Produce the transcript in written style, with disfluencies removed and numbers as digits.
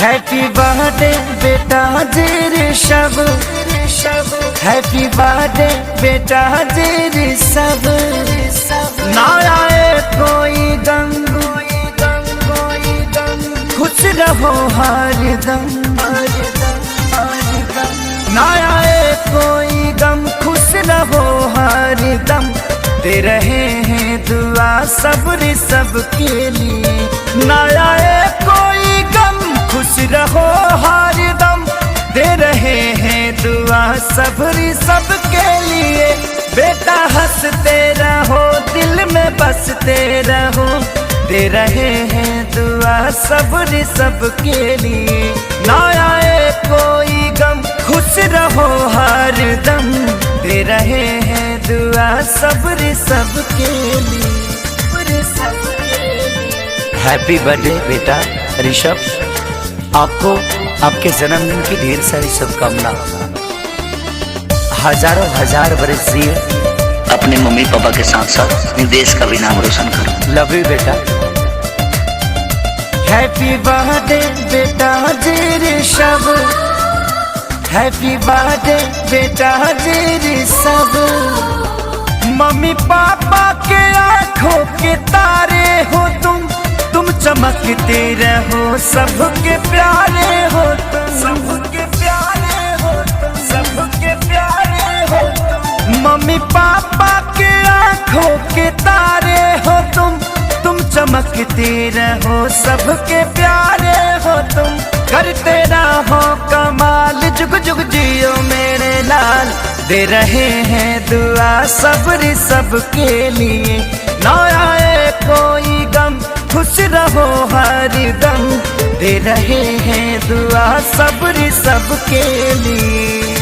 Happy birthday बेटा जेरे सब, हैप्पी बर्थडे बेटा जेरे सब। ना आए कोई गम, खुश रहो हरदम। ना आए कोई गम, खुश रहो हरदम। दे रहे हैं दुआ सब्र सबके लिए। ना आए कोई गम, खुश रहो हरदम। दे रहे हैं दुआ सब्र सबके लिए। बेटा हंसते रहो, दिल में बसते रहो। दे रहे हैं दुआ सब्र सबके लिए। ना आए कोई गम, खुश रहो हरदम। दे रहे हैं दुआ सब्र सबके लिए। हैप्पी बर्थडे बेटा ऋषभ, आपको आपके जन्मदिन की ढेर सारी शुभकामना। हजारों हजार बरस जिए, अपने मम्मी पापा के साथ साथ अपने देश का भी नाम रोशन करो। लव यू बेटा। हैप्पी बर्थडे बेटा जेरे सब, हैप्पी बर्थडे बेटा जेरे सब। मम्मी पापा के आंखों के तारे हो तुम चमकते रहो। सबके प्यारे हो तुम, सबके प्यारे हो तुम, सबके प्यारे हो तुम। मम्मी पापा के आंखों के तारे हो तुम चमकते रहो। सबके प्यारे हो तुम, करते रहो कमाल। जुग जुग जियो मेरे लाल। दे रहे हैं दुआ सब्र सबके लिए। ना आए कोई गम, खुश रहो हरदम। दे रहे हैं दुआ सब्र सबके लिए।